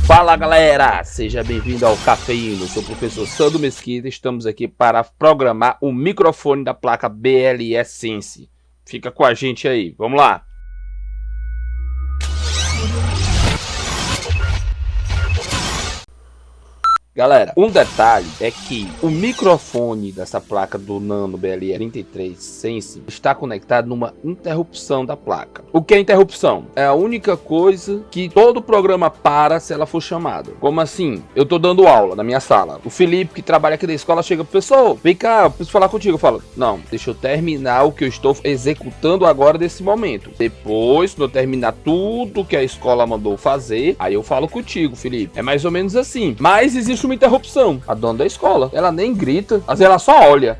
Fala galera, seja bem-vindo ao Cafeíno, sou o professor Sandro Mesquita, estamos aqui para programar o microfone da placa BLE Sense. Fica com a gente aí, vamos lá! Galera, um detalhe é que o microfone dessa placa do Nano BLE33 Sense está conectado numa interrupção da placa. O que é interrupção? É a única coisa que todo programa para se ela for chamada. Como assim? Eu tô dando aula na minha sala. O Felipe, que trabalha aqui da escola, chega pro professor, vem cá, eu preciso falar contigo. Eu falo, não, deixa eu terminar o que eu estou executando agora nesse momento. Depois, quando eu terminar tudo que a escola mandou fazer, aí eu falo contigo, Felipe. É mais ou menos assim. Mas existe uma interrupção. A dona da escola, ela nem grita, mas ela só olha.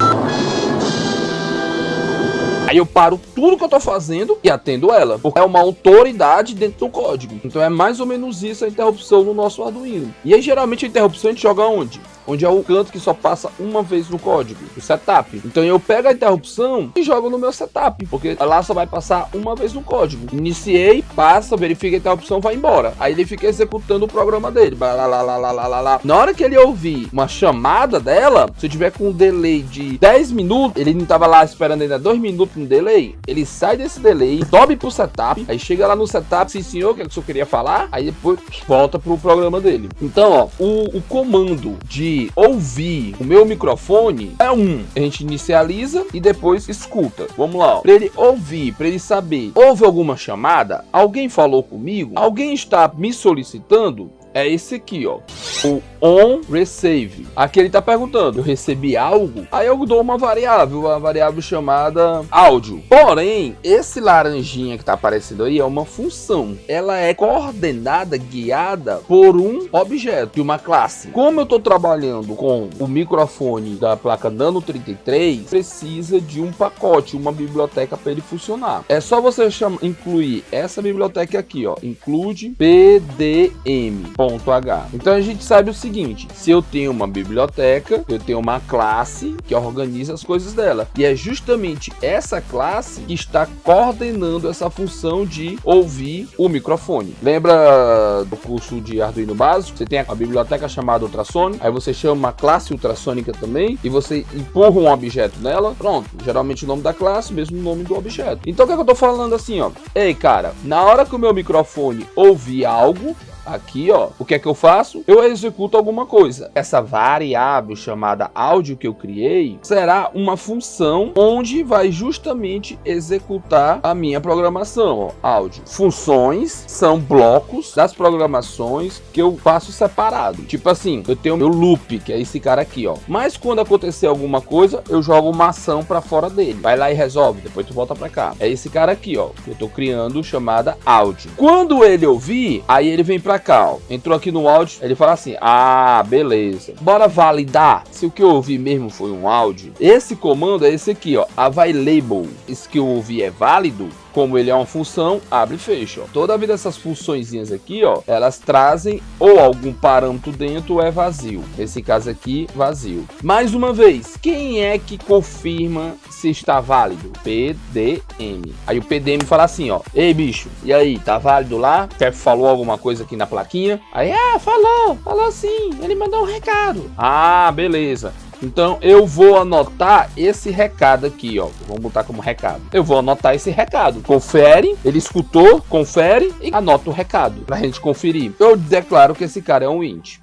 Aí eu paro tudo que eu tô fazendo e atendo ela, porque é uma autoridade dentro do código. Então é mais ou menos isso a interrupção no nosso Arduino. E aí geralmente a interrupção a gente joga onde? Onde é o canto que só passa uma vez no código, o setup. Então eu pego a interrupção e jogo no meu setup, porque lá só vai passar uma vez no código. Iniciei, passa, verifica a interrupção, vai embora. Aí ele fica executando o programa dele. Lá. Na hora que ele ouvir uma chamada dela, se eu tiver com um delay de 10 minutos, ele não tava lá esperando ainda 2 minutos no delay, ele sai desse delay, sobe pro setup, aí chega lá no setup, sim senhor, o que é que o senhor queria falar? Aí depois volta pro programa dele. Então, ó, o comando de ouvir o meu microfone é a gente inicializa e depois escuta. Vamos lá, ó. Para ele ouvir, para ele saber, houve alguma chamada? Alguém falou comigo? Alguém está me solicitando? É esse aqui, ó, o onReceive. Aqui ele tá perguntando, eu recebi algo? Aí eu dou uma variável chamada áudio. Porém, esse laranjinha que tá aparecendo aí é uma função. Ela é coordenada, guiada por um objeto de uma classe. Como eu tô trabalhando com o microfone da placa Nano 33, precisa de um pacote, uma biblioteca para ele funcionar. É só você incluir essa biblioteca aqui, ó, include pdm. .h. Então a gente sabe o seguinte, se eu tenho uma biblioteca, eu tenho uma classe que organiza as coisas dela, e é justamente essa classe que está coordenando essa função de ouvir o microfone. Lembra do curso de Arduino básico? Você tem a biblioteca chamada ultrassônica, aí você chama uma classe ultrassônica também, e você empurra um objeto nela, pronto, geralmente o nome da classe, mesmo o nome do objeto. Então o que é que eu tô falando assim, ó? Ei, cara, na hora que o meu microfone ouvir algo, aqui, ó, o que é que eu faço? Eu executo alguma coisa. Essa variável chamada áudio que eu criei será uma função onde vai justamente executar a minha programação, ó, áudio. Funções são blocos das programações que eu faço separado. Tipo assim, eu tenho meu loop, que é esse cara aqui, ó. Mas quando acontecer alguma coisa, eu jogo uma ação para fora dele. Vai lá e resolve, depois tu volta para cá. É esse cara aqui, ó, que eu tô criando chamada áudio. Quando ele ouvir, aí ele vem para cá, ó. Entrou aqui no áudio, ele fala assim, ah, beleza, bora validar se o que eu ouvi mesmo foi um áudio. Esse comando é esse aqui, ó, available. Esse que eu ouvi é válido. Como ele é uma função, abre e fecha, ó. Toda vida essas funçõezinhas aqui, ó, elas trazem ou algum parâmetro dentro ou é vazio. Nesse caso aqui, vazio. Mais uma vez, quem é que confirma se está válido? PDM. Aí o PDM fala assim, ó, ei bicho, e aí, tá válido lá? O chefe falou alguma coisa aqui na plaquinha? Aí, falou sim, ele mandou um recado. Ah, beleza. Então eu vou anotar esse recado aqui, ó. Vamos botar como recado. Eu vou anotar esse recado. Confere, ele escutou, confere e anota o recado pra gente conferir. Eu declaro que esse cara é um int.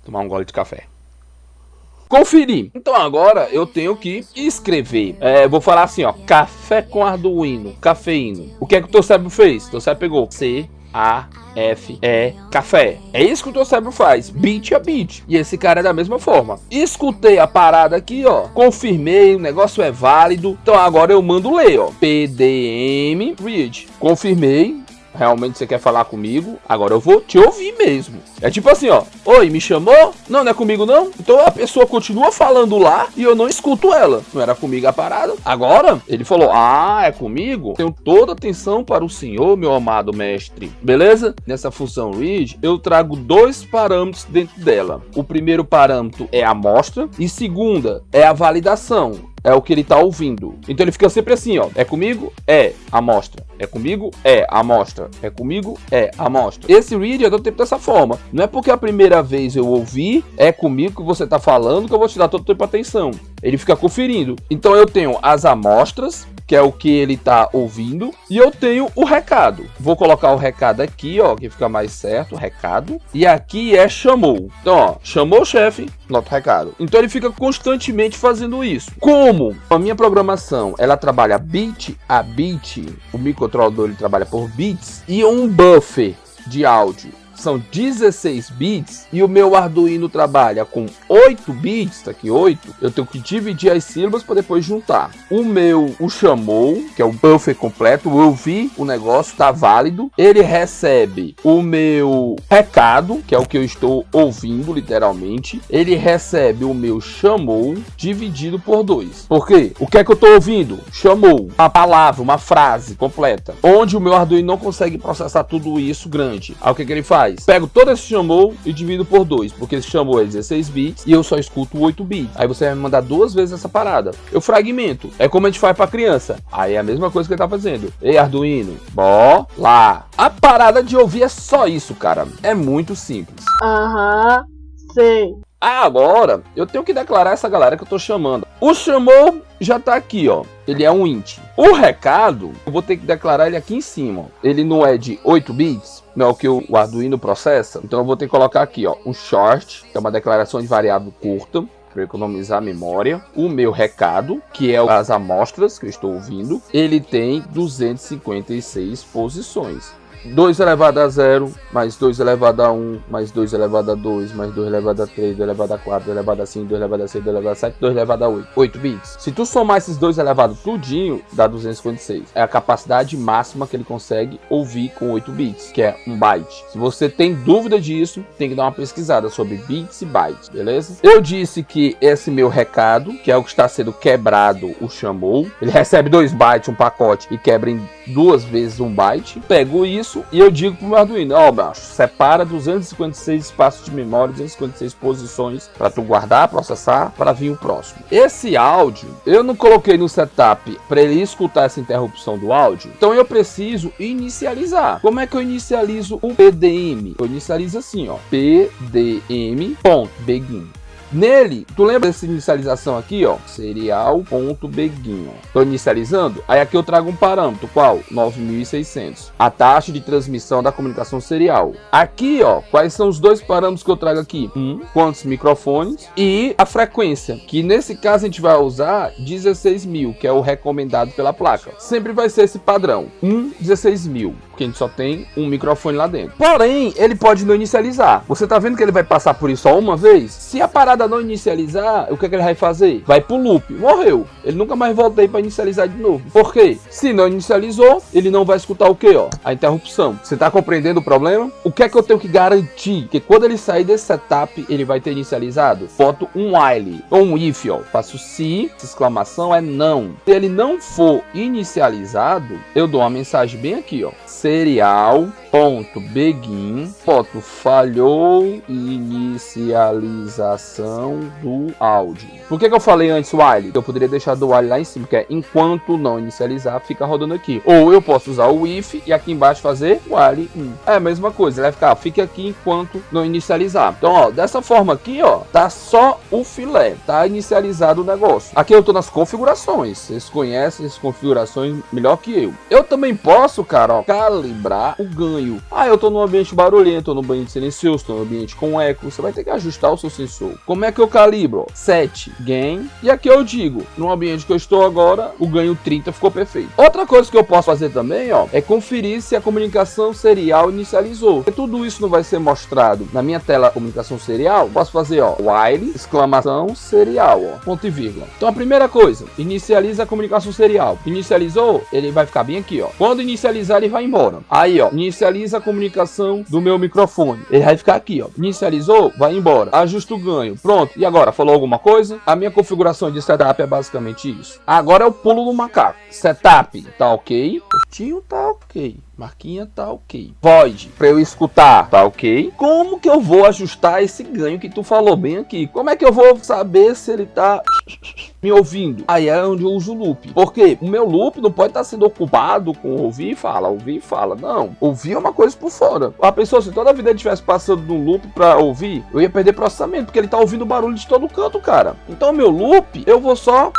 Tomar um gole de café. Conferir. Então agora eu tenho que escrever. Vou falar assim, ó. Café com Arduino, cafeíno. O que é que o teu cérebro fez? O teu cérebro pegou café. É isso que o teu cérebro faz, bit a bit. E esse cara é da mesma forma. Escutei a parada aqui, ó. Confirmei, o negócio é válido. Então agora eu mando ler, ó. PDM read. Confirmei. Realmente você quer falar comigo? Agora eu vou te ouvir mesmo. É tipo assim, ó. Oi, me chamou? Não, não é comigo não? Então a pessoa continua falando lá e eu não escuto ela. Não era comigo a parada. Agora, ele falou, ah, é comigo? Tenho toda a atenção para o senhor, meu amado mestre. Beleza? Nessa função read, eu trago 2 parâmetros dentro dela. O primeiro parâmetro é a amostra e segunda é a validação. é o que ele tá ouvindo. Então ele fica sempre assim, ó. É comigo? É, amostra. É comigo? É, amostra. É comigo? É, amostra. Esse read eu dou tempo dessa forma. Não é porque a primeira vez eu ouvi, é comigo que você tá falando, que eu vou te dar todo o tempo atenção. Ele fica conferindo. Então eu tenho as amostras, que é o que ele tá ouvindo, e eu tenho o recado. Vou colocar o recado aqui, ó, que fica mais certo, recado. E aqui é chamou. Então, ó, chamou o chefe, nota o recado. Então ele fica constantemente fazendo isso. Como a minha programação, ela trabalha bit a bit, o microcontrolador ele trabalha por bits, e um buffer de áudio são 16 bits e o meu Arduino trabalha com 8 bits, tá aqui 8, eu tenho que dividir as sílabas para depois juntar. O chamou, que é o buffer completo, eu ouvi o negócio, tá válido, ele recebe o meu recado, que é o que eu estou ouvindo literalmente, ele recebe o meu chamou dividido por 2. Por quê? O que é que eu tô ouvindo? Chamou, uma palavra, uma frase completa, onde o meu Arduino não consegue processar tudo isso grande. Aí o que é que ele faz? Pego todo esse chamou e divido por 2, porque esse chamou é 16 bits e eu só escuto 8 bits. Aí você vai me mandar 2 vezes essa parada. Eu fragmento. É como a gente faz pra criança. Aí é a mesma coisa que ele tá fazendo. Ei, Arduino, bó lá. A parada de ouvir é só isso, cara. É muito simples. Aham, sei. Agora, eu tenho que declarar essa galera que eu tô chamando. O chamou já tá aqui, ó. Ele é um int. O recado, eu vou ter que declarar ele aqui em cima. Ele não é de 8 bits, não é o que o Arduino processa. Então eu vou ter que colocar aqui, ó, um short, que é uma declaração de variável curta, para economizar a memória. O meu recado, que é as amostras que eu estou ouvindo, ele tem 256 posições. 2 elevado a 0, mais 2 elevado a 1, mais 2 elevado a 2, mais 2 elevado a 3, 2 elevado a 4, 2 elevado a 5, 2 elevado a 6, 2 elevado a 7, 2 elevado a 8. 8 bits. Se tu somar esses 2 elevado tudinho, dá 256. É a capacidade máxima que ele consegue ouvir com 8 bits, que é 1 byte. Se você tem dúvida disso, tem que dar uma pesquisada sobre bits e bytes, beleza? Eu disse que esse meu recado, que é o que está sendo quebrado, o chamou, ele recebe 2 bytes, um pacote, e quebra em 2 vezes 1 byte. Pego isso e eu digo pro meu Arduino, ó, macho, separa 256 espaços de memória, 256 posições para tu guardar, processar, para vir o próximo. Esse áudio, eu não coloquei no setup para ele escutar essa interrupção do áudio, então eu preciso inicializar. Como é que eu inicializo o PDM? Eu inicializo assim, ó, pdm.begin. Nele, tu lembra dessa inicialização aqui, ó? Serial.begin. Tô inicializando. Aí aqui eu trago um parâmetro, qual? 9600. A taxa de transmissão da comunicação serial. Aqui, ó, quais são os dois parâmetros que eu trago aqui? Quantos microfones e a frequência, que nesse caso a gente vai usar 16.000, que é o recomendado pela placa. Sempre vai ser esse padrão, 16.000, porque a gente só tem um microfone lá dentro. Porém, ele pode não inicializar. Você tá vendo que ele vai passar por isso só uma vez? Se a parada não inicializar, o que é que ele vai fazer? Vai pro loop. Morreu. Ele nunca mais volta aí para inicializar de novo. Por quê? Se não inicializou, ele não vai escutar o quê, ó? A interrupção. Você tá compreendendo o problema? O que é que eu tenho que garantir? Que quando ele sair desse setup, ele vai ter inicializado? Boto um while ou um if, ó. Faço se, exclamação é não. Se ele não for inicializado, eu dou uma mensagem bem aqui, ó. Serial.begin, falhou inicialização do áudio. Por que eu falei antes while? Eu poderia deixar do while lá em cima, que é enquanto não inicializar, fica rodando aqui. Ou eu posso usar o if e aqui embaixo fazer while in. É a mesma coisa, ele vai ficar, fica aqui enquanto não inicializar. Então, ó, dessa forma aqui, ó, tá só o filé, tá inicializado o negócio. Aqui eu tô nas configurações, vocês conhecem as configurações melhor que eu. Eu também posso, cara, ó, calibrar o ganho. Ah, eu tô num ambiente barulhento, tô num ambiente silencioso, tô num ambiente com eco, você vai ter que ajustar o seu sensor. Como é que eu calibro? 7 gain. E aqui eu digo, no ambiente que eu estou agora, o ganho 30 ficou perfeito. Outra coisa que eu posso fazer também, ó, é conferir se a comunicação serial inicializou. E tudo isso não vai ser mostrado na minha tela comunicação serial. Posso fazer, ó, while, exclamação serial, ó, ponto e vírgula. Então a primeira coisa, inicializa a comunicação serial. Inicializou, ele vai ficar bem aqui, ó. Quando inicializar, ele vai embora. Aí, ó, inicializa a comunicação do meu microfone. Ele vai ficar aqui, ó. Inicializou, vai embora. Ajusta o ganho. Pronto. E agora, falou alguma coisa? A minha configuração de setup é basicamente isso. Agora é o pulo do macaco. Setup tá ok. Postinho tá ok. Marquinha tá ok. Void, pra eu escutar, tá ok. Como que eu vou ajustar esse ganho que tu falou bem aqui? Como é que eu vou saber se ele tá me ouvindo? Aí é onde eu uso o loop. Porque o meu loop não pode estar sendo ocupado com ouvir e fala. Não, ouvir é uma coisa por fora. A pessoa, se toda a vida ele estivesse passando no loop pra ouvir, eu ia perder processamento, porque ele tá ouvindo barulho de todo canto, cara. Então, meu loop, eu vou só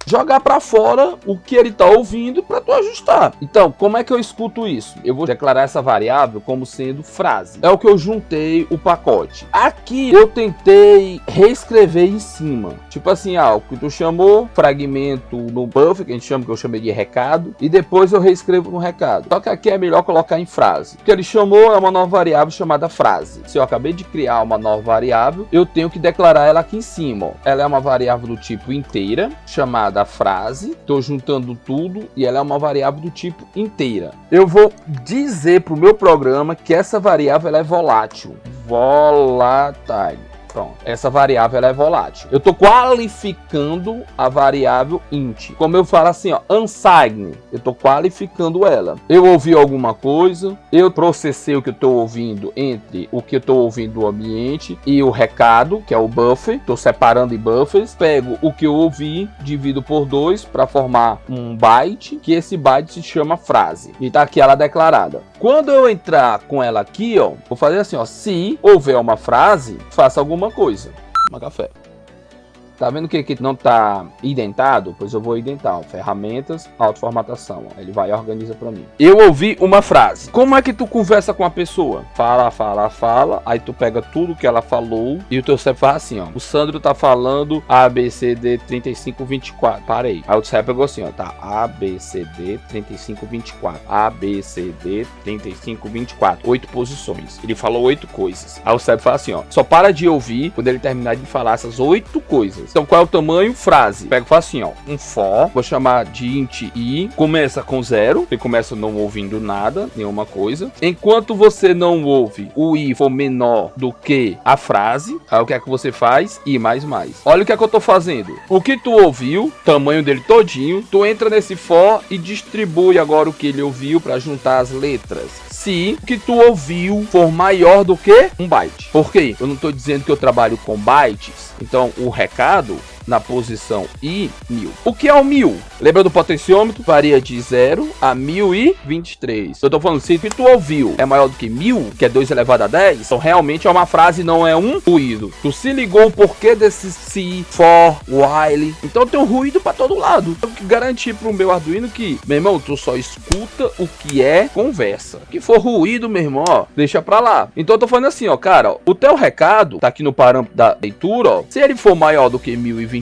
jogar pra fora o que ele tá ouvindo pra tu ajustar. Então, como é que eu escuto isso? Eu vou declarar essa variável como sendo frase. É o que eu juntei o pacote. Aqui eu tentei reescrever em cima. Tipo assim, o que tu chamou, fragmento no buffer, que a gente chama, que eu chamei de recado, e depois eu reescrevo no recado. Só que aqui é melhor colocar em frase. O que ele chamou é uma nova variável chamada frase. Se eu acabei de criar uma nova variável, eu tenho que declarar ela aqui em cima. Ó. Ela é uma variável do tipo inteira, chamada frase, estou juntando tudo e ela é uma variável do tipo inteira. Eu vou dizer para o meu programa que essa variável ela é volátil. Volatile. Pronto. Essa variável ela é volátil. Eu estou qualificando a variável int. Como eu falo assim, unsigned, eu estou qualificando ela. Eu ouvi alguma coisa, eu processei o que eu estou ouvindo entre o que eu estou ouvindo do ambiente e o recado, que é o buffer. Estou separando em buffers. Pego o que eu ouvi, divido por 2 para formar um byte, que esse byte se chama frase. E está aqui ela declarada. Quando eu entrar com ela aqui, vou fazer assim, se houver uma frase, faça alguma coisa. Toma café. Tá vendo que não tá indentado? Pois eu vou indentar. Ferramentas, autoformatação. Ele vai e organiza pra mim. Eu ouvi uma frase. Como é que tu conversa com a pessoa? Fala, fala, fala. Aí tu pega tudo que ela falou e o teu cérebro faz assim, O Sandro tá falando ABCD 3524. Parei. Aí o cérebro pegou assim, tá. ABCD 3524. ABCD 3524. 8 posições. Ele falou 8 coisas. Aí o cérebro fala assim, só para de ouvir quando ele terminar de falar essas 8 coisas. Então, qual é o tamanho? Frase. Pego e faço assim, um for, vou chamar de int i, começa com 0, você começa não ouvindo nada, nenhuma coisa. Enquanto você não ouve, o i for menor do que a frase, aí o que é que você faz? I mais mais. Olha o que é que eu tô fazendo. O que tu ouviu, tamanho dele todinho, tu entra nesse for e distribui agora o que ele ouviu para juntar as letras. Se o que tu ouviu for maior do que 1 byte. Por quê? Eu não estou dizendo que eu trabalho com bytes. Então, o recado na posição I, 1000. O que é o 1000? Lembra do potenciômetro? Varia de 0 a 1023. Eu tô falando, se o que tu ouviu é maior do que 1000, que é 2 elevado a 10, então realmente é uma frase, não é um ruído. Tu se ligou o porquê desse se, for, while. Então tem um ruído pra todo lado. Eu tenho que garantir pro meu Arduino que, meu irmão, tu só escuta o que é conversa. O que for ruído, meu irmão, deixa pra lá. Então eu tô falando assim, cara, o teu recado tá aqui no parâmetro da leitura, se ele for maior do que 1023,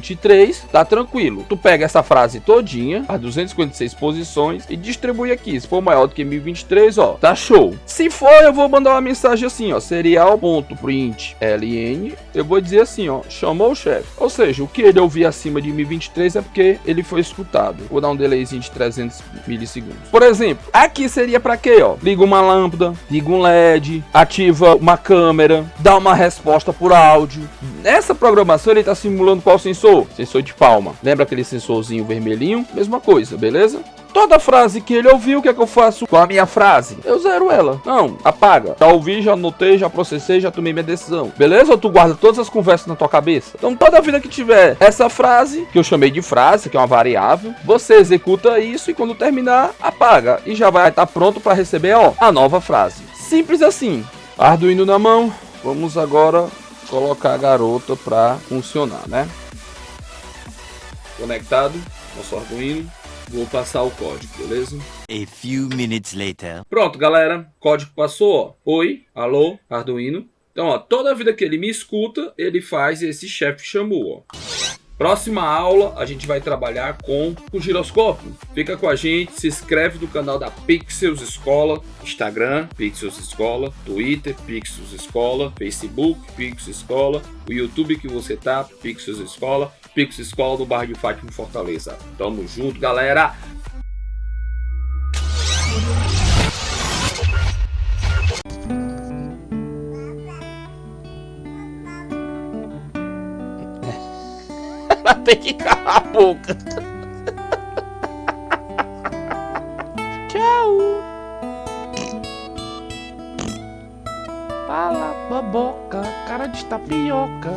tá tranquilo. Tu pega essa frase todinha, as 256 posições, e distribui aqui. Se for maior do que 1023, tá show. Se for, eu vou mandar uma mensagem assim, serial.print ln, eu vou dizer assim, chamou o chefe. Ou seja, o que ele ouvir acima de 1023 é porque ele foi escutado. Vou dar um delayzinho de 300 milissegundos. Por exemplo, aqui seria pra quê, liga uma lâmpada, liga um LED, ativa uma câmera, dá uma resposta por áudio. Nessa programação ele tá simulando qual sensor? Sensor de palma. Lembra aquele sensorzinho vermelhinho? Mesma coisa, beleza? Toda frase que ele ouviu, o que é que eu faço com a minha frase? Eu zero ela. Não, apaga. Já ouvi, já anotei, já processei, já tomei minha decisão. Beleza? Ou tu guarda todas as conversas na tua cabeça? Então toda vida que tiver essa frase, que eu chamei de frase, que é uma variável, você executa isso e quando terminar, apaga. E já vai estar pronto para receber, a nova frase. Simples assim. Arduino na mão. Vamos agora colocar a garota para funcionar, né? Conectado, nosso Arduino. Vou passar o código, beleza? A few minutes later. Pronto, galera. Código passou, Oi, alô, Arduino. Então, toda vida que ele me escuta, ele faz esse chefe chamou, Próxima aula, a gente vai trabalhar com o giroscópio. Fica com a gente, se inscreve no canal da Pixels Escola, Instagram, Pixels Escola, Twitter, Pixels Escola, Facebook, Pixels Escola, o YouTube que você tá, Pixels Escola, Pixels Escola do bairro de Fátima, Fortaleza. Tamo junto, galera! Tem que calar a boca. Tchau. de tapioca.